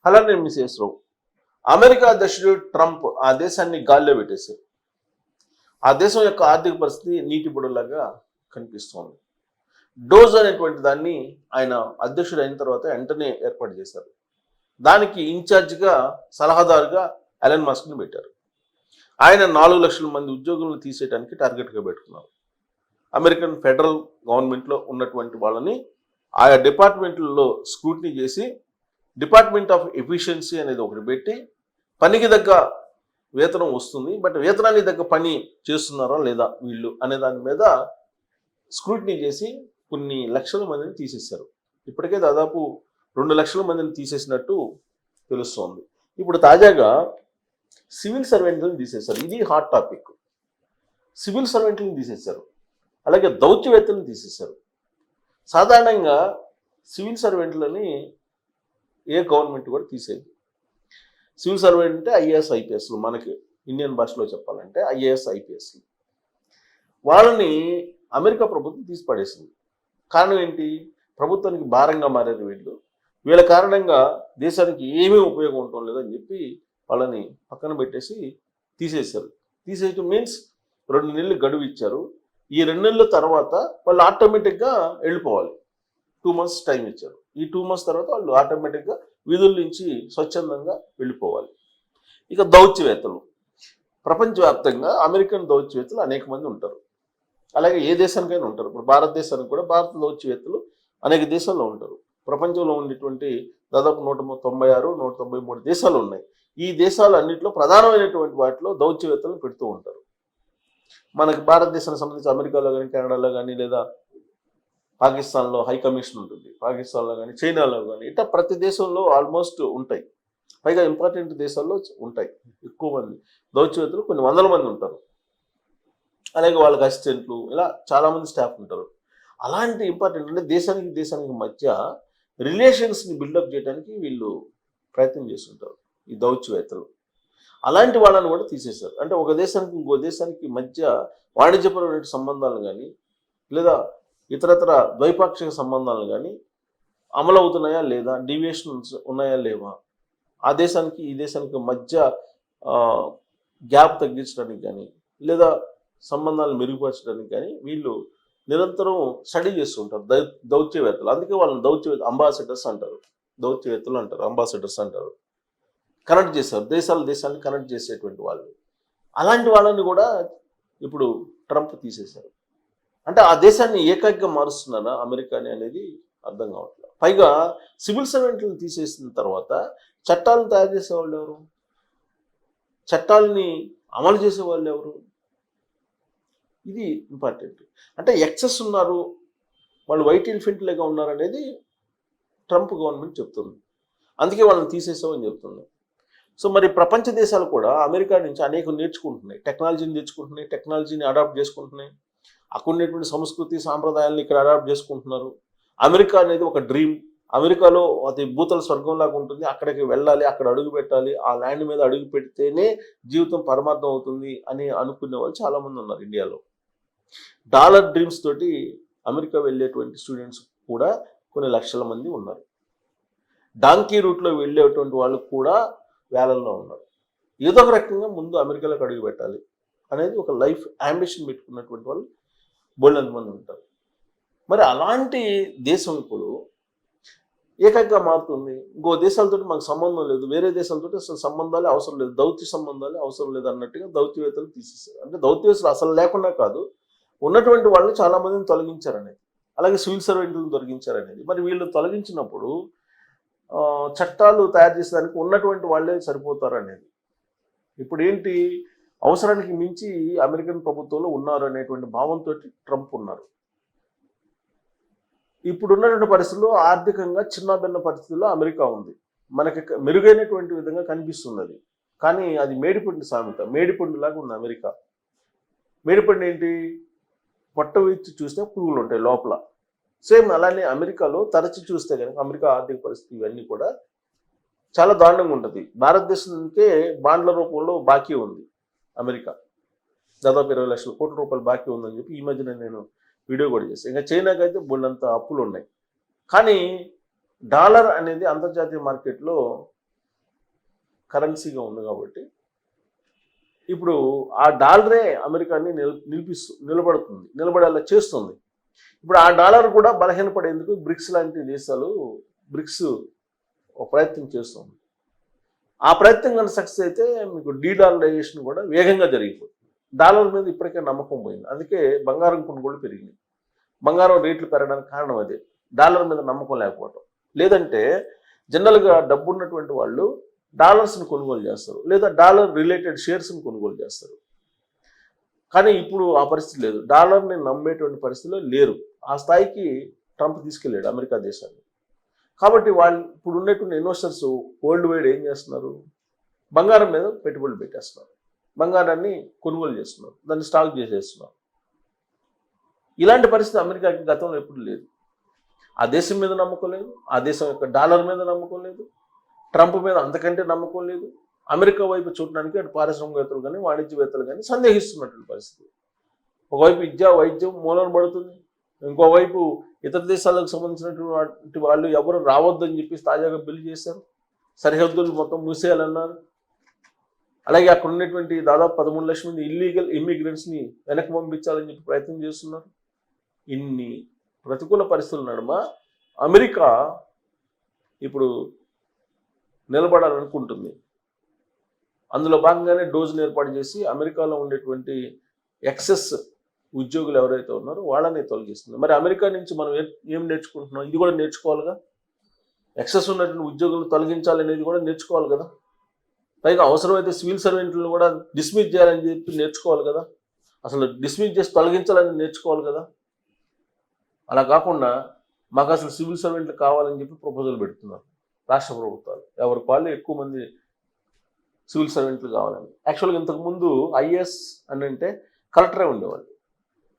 అలానే మిసెస్ రావు అమెరికా అధ్యక్షుడు ట్రంప్ ఆ దేశాన్ని గాల్లో పెట్టేశారు. ఆ దేశం యొక్క ఆర్థిక పరిస్థితి నీటి బుడలాగా కనిపిస్తోంది. డోజ్ అనేటువంటి దాన్ని ఆయన అధ్యక్షుడు అయిన తర్వాత వెంటనే ఏర్పాటు చేశారు. దానికి ఇన్ఛార్జిగా సలహాదారుగా ఎలన్ మస్క్ని పెట్టారు. ఆయన 4 లక్షల మంది ఉద్యోగులను తీసేయడానికి టార్గెట్గా పెట్టుకున్నారు. అమెరికన్ ఫెడరల్ గవర్నమెంట్లో ఉన్నటువంటి వాళ్ళని ఆయా డిపార్ట్మెంట్లలో స్క్రూటినీ చేసి డిపార్ట్మెంట్ ఆఫ్ ఎఫిషియన్సీ అనేది ఒకటి పెట్టి పనికి తగ్గ వేతనం వస్తుంది, బట్ వేతనానికి తగ్గ పని చేస్తున్నారా లేదా వీళ్ళు అనే దాని మీద స్క్రూటినీ చేసి కొన్ని లక్షల మందిని తీసేశారు. ఇప్పటికే దాదాపు 2 లక్షల మందిని తీసేసినట్టు తెలుస్తోంది. ఇప్పుడు తాజాగా సివిల్ సర్వెంట్లను తీసేశారు. ఇది హాట్ టాపిక్. సివిల్ సర్వెంట్లను తీసేశారు, అలాగే దౌత్యవేత్తలను తీసేశారు. సాధారణంగా సివిల్ సర్వెంట్లని ఏ గవర్నమెంట్ కూడా తీసేది. సివిల్ సర్వెంట్ అంటే ఐఏఎస్ ఐపీఎస్లు, మనకి ఇండియన్ భాషలో చెప్పాలంటే ఐఏఎస్ ఐపీఎస్లు. వాళ్ళని అమెరికా ప్రభుత్వం తీసి పడేసింది. కారణం ఏంటి? ప్రభుత్వానికి భారంగా మారారు వీళ్ళు. వీళ్ళ కారణంగా దేశానికి ఏమీ ఉపయోగం ఉండటం లేదని చెప్పి వాళ్ళని పక్కన పెట్టేసి తీసేశారు. తీసేయటం మీన్స్ 2 నెలలు గడువు ఇచ్చారు. ఈ 2 నెలల తర్వాత వాళ్ళు ఆటోమేటిక్గా వెళ్ళిపోవాలి. 2 months టైం ఇచ్చారు. ఈ 2 months తర్వాత వాళ్ళు ఆటోమేటిక్గా విధుల నుంచి స్వచ్ఛందంగా వెళ్ళిపోవాలి. ఇక దౌత్యవేత్తలు, ప్రపంచవ్యాప్తంగా అమెరికన్ దౌత్యవేత్తలు అనేక మంది ఉంటారు. అలాగే ఏ దేశానికైనా ఉంటారు. ఇప్పుడు భారతదేశానికి కూడా భారత దౌత్యవేత్తలు అనేక దేశాల్లో ఉంటారు. ప్రపంచంలో ఉండేటువంటి దాదాపు 196, 193 దేశాలు ఉన్నాయి. ఈ దేశాలు అన్నింటిలో ప్రధానమైనటువంటి వాటిలో దౌత్యవేత్తలను పెడుతూ ఉంటారు. మనకి భారతదేశానికి సంబంధించి అమెరికాలో కానీ, కెనడాలో కానీ, లేదా పాకిస్తాన్లో హై కమిషన్ ఉంటుంది, పాకిస్తాన్లో కానీ, చైనాలో కానీ, ఇట్లా ప్రతి దేశంలో ఆల్మోస్ట్ ఉంటాయి. పైగా ఇంపార్టెంట్ దేశాల్లో ఉంటాయి. ఎక్కువ మంది దౌత్యవేత్తలు కొన్ని వందల మంది ఉంటారు. అలాగే వాళ్ళకి అసిస్టెంట్లు, ఇలా చాలామంది స్టాఫ్ ఉంటారు. అలాంటి ఇంపార్టెంట్ అంటే దేశానికి మధ్య రిలేషన్స్ని బిల్డప్ చేయడానికి వీళ్ళు ప్రయత్నం చేస్తుంటారు ఈ దౌత్యవేత్తలు. అలాంటి వాళ్ళని కూడా తీసేశారు. అంటే ఒక దేశానికి ఇంకో దేశానికి మధ్య వాణిజ్యపరమైన సంబంధాలు కానీ, లేదా ఇతరతర ద్వైపాక్షిక సంబంధాలు కానీ అమలు అవుతున్నాయా లేదా, డీవియేషన్స్ ఉన్నాయా లేవా, ఆ దేశానికి ఈ దేశానికి మధ్య గ్యాప్ తగ్గించడానికి కానీ, లేదా సంబంధాలను మెరుగుపరచడానికి కానీ వీళ్ళు నిరంతరం స్టడీ చేస్తుంటారు దౌత్యవేత్తలు. అందుకే వాళ్ళని అంబాసిడర్స్ అంటారు, దౌత్యవేత్తలు అంటారు, అంబాసిడర్స్ అంటారు. కనెక్ట్ చేశారు, దేశాలను కనెక్ట్ చేసేటువంటి వాళ్ళు. అలాంటి వాళ్ళని కూడా ఇప్పుడు ట్రంప్ తీసేశారు. అంటే ఆ దేశాన్ని ఏకాగ్గా మారుస్తున్నారా అమెరికాని అనేది అర్థం కావట్లేదు. పైగా సివిల్ సర్వెంట్లను తీసేసిన తర్వాత చట్టాలను తయారు చేసేవాళ్ళు ఎవరు? చట్టాలని అమలు చేసేవాళ్ళు ఎవరు? ఇది ఇంపార్టెంట్. అంటే ఎక్సెస్ ఉన్నారు, వాళ్ళు వైట్ ఎలిఫెంట్లుగా ఉన్నారు అనేది ట్రంప్ గవర్నమెంట్ చెప్తుంది. అందుకే వాళ్ళని తీసేసామని చెప్తుంది. సో మరి ప్రపంచ దేశాలు కూడా అమెరికా నుంచి అనేక నేర్చుకుంటున్నాయి, టెక్నాలజీని అడాప్ట్ చేసుకుంటున్నాయి. అక్కడ ఉన్నటువంటి సంస్కృతి సాంప్రదాయాలను ఇక్కడ అడాప్ట్ చేసుకుంటున్నారు. అమెరికా అనేది ఒక డ్రీమ్. అమెరికాలో అది భూతల స్వర్గంలాగా ఉంటుంది. అక్కడికి వెళ్ళాలి, అక్కడ అడుగు పెట్టాలి, ఆ ల్యాండ్ మీద అడుగు పెడితేనే జీవితం పరమార్థం అవుతుంది అని అనుకునే వాళ్ళు చాలామంది ఉన్నారు ఇండియాలో. డాలర్ డ్రీమ్స్ తోటి అమెరికా వెళ్ళేటువంటి స్టూడెంట్స్ కూడా కొన్ని లక్షల మంది ఉన్నారు. డాంకీ రూట్లో వెళ్ళేటువంటి వాళ్ళు కూడా వేలల్లో ఉన్నారు. ఏదో ఒక రకంగా ముందు అమెరికాలోకి అడుగు పెట్టాలి అనేది ఒక లైఫ్ అంబిషన్ పెట్టుకున్నటువంటి వాళ్ళు బోల్డంత మంది ఉంటారు. మరి అలాంటి దేశం ఇప్పుడు ఏకంగా మారుతుంది. ఇంకో దేశాలతో మాకు సంబంధం లేదు, వేరే దేశాలతో అసలు సంబంధాలే అవసరం లేదు, దౌత్య సంబంధాలే అవసరం లేదు అన్నట్టుగా దౌత్యవేత్తలు తీసేశారు. అంటే దౌత్యవేత్తలు అసలు లేకుండా కాదు, ఉన్నటువంటి వాళ్ళని చాలామందిని తొలగించారనేది, అలాగే సివిల్ సర్వెంట్లను తొలగించారనేది. మరి వీళ్ళు తొలగించినప్పుడు చట్టాలు తయారు చేసేదానికి ఉన్నటువంటి వాళ్ళే సరిపోతారు అనేది. ఇప్పుడు ఏంటి, అవసరానికి మించి అమెరికన్ ప్రభుత్వంలో ఉన్నారు అనేటువంటి భావంతో ట్రంప్ ఉన్నారు. ఇప్పుడున్నటువంటి పరిస్థితుల్లో ఆర్థికంగా చిన్నభిన్న పరిస్థితుల్లో అమెరికా ఉంది. మనకి మెరుగైనటువంటి విధంగా కనిపిస్తుంది అది. కానీ అది మేడిపండు సామెత, మేడిపండులాగా ఉంది అమెరికా. మేడిపండు ఏంటి, పొట్ట విచ్చి చూస్తే పురుగులు ఉంటాయి లోపల. సేమ్ అలానే అమెరికాలో తరచి చూస్తే కనుక అమెరికా ఆర్థిక పరిస్థితి ఇవన్నీ కూడా చాలా దారుణంగా ఉంటుంది. భారతదేశానికే బాండ్ల రూపంలో బాకీ ఉంది అమెరికా, దాదాపు 20 లక్షల కోట్ల రూపాయలు బాకీ ఉందని చెప్పి ఈ మధ్యన నేను వీడియో కూడా చేశాను. ఇంకా చైనాకి అయితే బోల్డంత అప్పులు ఉన్నాయి. కానీ డాలర్ అనేది అంతర్జాతీయ మార్కెట్లో కరెన్సీగా ఉంది కాబట్టి ఇప్పుడు ఆ డాలరే అమెరికాని నిలబడేలా చేస్తుంది. ఇప్పుడు ఆ డాలర్ కూడా బలహీనపడేందుకు బ్రిక్స్ లాంటి దేశాలు బ్రిక్స్ ఒక ప్రయత్నం చేస్తుంది. ఆ ప్రయత్నం కానీ సక్సెస్ అయితే మీకు డీడాలరైజేషన్ కూడా వేగంగా జరిగిపోతుంది. డాలర్ మీద ఇప్పటికే నమ్మకం పోయింది. అందుకే బంగారం కొనుగోలు పెరిగింది. బంగారం రేట్లు పెరగడానికి కారణం అదే, డాలర్ మీద నమ్మకం లేకపోవటం. లేదంటే జనరల్గా డబ్బు ఉన్నటువంటి వాళ్ళు డాలర్స్ని కొనుగోలు చేస్తారు, లేదా డాలర్ రిలేటెడ్ షేర్స్ని కొనుగోలు చేస్తారు. కానీ ఇప్పుడు ఆ పరిస్థితి లేదు. డాలర్ని నమ్మేటువంటి పరిస్థితిలో లేరు. ఆ స్థాయికి ట్రంప్ తీసుకెళ్ళాడు అమెరికా దేశాన్ని. కాబట్టి వాళ్ళు ఇప్పుడు ఉన్నటువంటి ఇన్వెస్టర్స్ వరల్డ్ వైడ్ ఏం చేస్తున్నారు, బంగారం మీద పెట్టుబడులు పెట్టేస్తున్నారు, బంగారాన్ని కొనుగోలు చేస్తున్నారు, దాన్ని స్టాక్ చేసేస్తున్నారు. ఇలాంటి పరిస్థితి అమెరికాకి గతంలో ఎప్పుడు లేదు. ఆ దేశం మీద నమ్మకం లేదు, ఆ దేశం యొక్క డాలర్ మీద నమ్మకం లేదు, ట్రంప్ మీద అంతకంటే నమ్మకం లేదు. అమెరికా వైపు చూడడానికి అటు పారిశ్రామికవేత్తలు కానీ వాణిజ్యవేత్తలు కానీ సందేహిస్తున్నటువంటి పరిస్థితి. ఒకవైపు విద్య వైద్యం మూలన పడుతుంది, ఇంకోవైపు ఇతర దేశాలకు సంబంధించినటువంటి వాళ్ళు ఎవరు రావద్దని చెప్పి తాజాగా బిల్లు చేశారు. సరిహద్దులు మొత్తం మూసేయాలన్నారు. అలాగే అక్కడ ఉన్నటువంటి దాదాపు 13 లక్షల మంది ఇల్లీగల్ ఇమ్మిగ్రెంట్స్ని వెనక్కి పంపించాలని చెప్పి ప్రయత్నం చేస్తున్నారు. ఇన్ని ప్రతికూల పరిస్థితుల నడుమ అమెరికా ఇప్పుడు నిలబడాలనుకుంటుంది. అందులో భాగంగానే డోజ్ని ఏర్పాటు చేసి అమెరికాలో ఉండేటువంటి ఎక్సెస్ ఉద్యోగులు ఎవరైతే ఉన్నారో వాళ్ళని తొలగిస్తుంది. మరి అమెరికా నుంచి మనం ఏం నేర్చుకుంటున్నాం? ఇది కూడా నేర్చుకోవాలిగా. ఎక్సెస్ ఉన్నటువంటి ఉద్యోగులను తొలగించాలనేది కూడా నేర్చుకోవాలి కదా. పైగా అవసరమైతే సివిల్ సర్వెంట్లను కూడా డిస్మిస్ చేయాలని చెప్పి నేర్చుకోవాలి కదా. అసలు డిస్మిస్ చేసి తొలగించాలని నేర్చుకోవాలి కదా. అలా కాకుండా మాకు అసలు సివిల్ సర్వెంట్లు కావాలని చెప్పి ప్రపోజల్ పెడుతున్నారు రాష్ట్ర ప్రభుత్వాలు. ఎవరికి వాళ్ళు ఎక్కువ మంది సివిల్ సర్వెంట్లు కావాలని. యాక్చువల్గా ఇంతకుముందు ఐఏఎస్ అని అంటే కలెక్టరే ఉండేవాళ్ళు.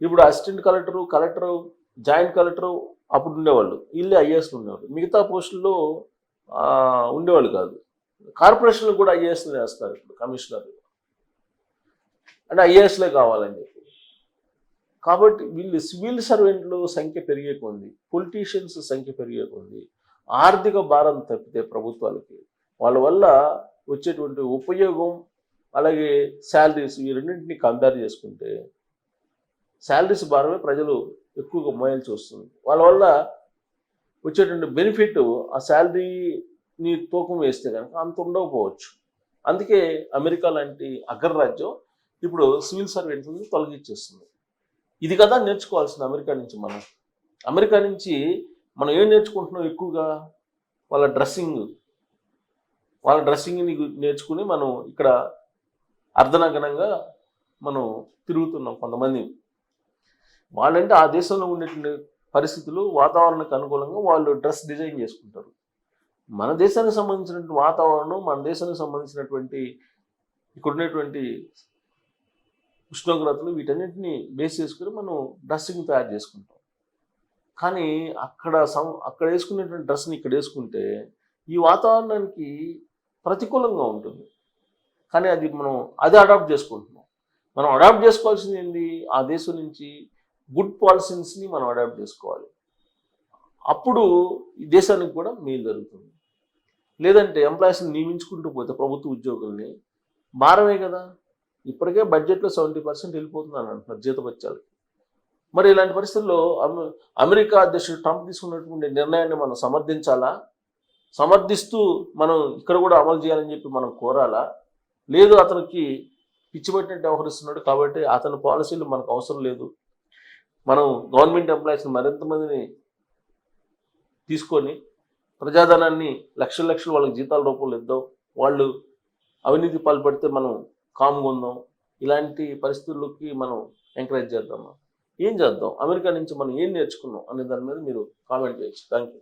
ఇప్పుడు అసిస్టెంట్ కలెక్టరు, జాయింట్ కలెక్టరు అప్పుడు ఉండేవాళ్ళు. వీళ్ళే ఐఏఎస్లు ఉండేవాళ్ళు. మిగతా పోస్టుల్లో ఉండేవాళ్ళు కాదు. కార్పొరేషన్లు కూడా ఐఏఎస్లు వేస్తారు ఇప్పుడు కమిషనర్లు. అంటే ఐఏఎస్లే కావాలని చెప్పి. కాబట్టి వీళ్ళు సివిల్ సర్వెంట్లు సంఖ్య పెరిగే కొంది, పొలిటీషియన్స్ సంఖ్య పెరిగే కొంది ఆర్థిక భారం తప్పితే ప్రభుత్వాలకి వాళ్ళ వల్ల వచ్చేటువంటి ఉపయోగం, అలాగే శాలరీస్, ఈ రెండింటినీ కంపేర్ చేసుకుంటే శాలరీస్ భారమే ప్రజలు ఎక్కువగా మోయాల్సి వస్తుంది. వాళ్ళ వల్ల వచ్చేటువంటి బెనిఫిట్ ఆ శాలరీని తూకం వేస్తే కనుక అంత ఉండకపోవచ్చు. అందుకే అమెరికా లాంటి అగ్రరాజ్యం ఇప్పుడు సివిల్ సర్వెంట్లను తొలగించేస్తుంది. ఇది కదా నేర్చుకోవాల్సింది అమెరికా నుంచి. అమెరికా నుంచి మనం ఏం నేర్చుకుంటున్నాం ఎక్కువగా? వాళ్ళ డ్రెస్సింగ్ని నేర్చుకుని మనం ఇక్కడ అర్ధనగ్నంగా మనం తిరుగుతున్నాం. కొంతమంది వాళ్ళంటే ఆ దేశంలో ఉండేటువంటి పరిస్థితులు, వాతావరణానికి అనుకూలంగా వాళ్ళు డ్రెస్ డిజైన్ చేసుకుంటారు. మన దేశానికి సంబంధించినటువంటి వాతావరణం, మన దేశానికి సంబంధించినటువంటి ఇక్కడ ఉన్నటువంటి ఉష్ణోగ్రతలు, వీటన్నిటిని బేస్ చేసుకుని మనం డ్రెస్సింగ్ తయారు చేసుకుంటాం. కానీ అక్కడ వేసుకునేటువంటి డ్రెస్ని ఇక్కడ వేసుకుంటే ఈ వాతావరణానికి ప్రతికూలంగా ఉంటుంది. కానీ మనం అడాప్ట్ చేసుకుంటున్నాం. మనం అడాప్ట్ చేసుకోవాల్సింది ఏంటి? ఆ దేశం నుంచి గుడ్ పాలసీస్ని మనం అడాప్ట్ చేసుకోవాలి. అప్పుడు ఈ దేశానికి కూడా మేలు జరుగుతుంది. లేదంటే ఎంప్లాయీస్ని నియమించుకుంటూ పోతే ప్రభుత్వ ఉద్యోగుల్ని భారమే కదా. ఇప్పటికే బడ్జెట్లో 70% వెళ్ళిపోతుందని అంటున్నారు జీతభత్యాలకి. మరి ఇలాంటి పరిస్థితుల్లో అమెరికా అధ్యక్షుడు ట్రంప్ తీసుకున్నటువంటి నిర్ణయాన్ని మనం సమర్థిస్తూ మనం ఇక్కడ కూడా అమలు చేయాలని చెప్పి మనం కోరాలా? లేదు అతనికి పిచ్చిపట్టినట్టు వ్యవహరిస్తున్నాడు కాబట్టి అతని పాలసీలు మనకు అవసరం లేదు, మనం గవర్నమెంట్ ఎంప్లాయీస్ని మరింతమందిని తీసుకొని ప్రజాధనాన్ని లక్షలు వాళ్ళకి జీతాల రూపంలో ఇద్దాం, వాళ్ళు అవినీతి పాల్పడితే మనం కామ్గా ఉందాం, ఇలాంటి పరిస్థితుల్లోకి మనం ఎంకరేజ్ చేద్దామా? ఏం చేద్దాం? అమెరికా నుంచి మనం ఏం నేర్చుకున్నాం అనే దాని మీద మీరు కామెంట్ చేయొచ్చు. Thank you.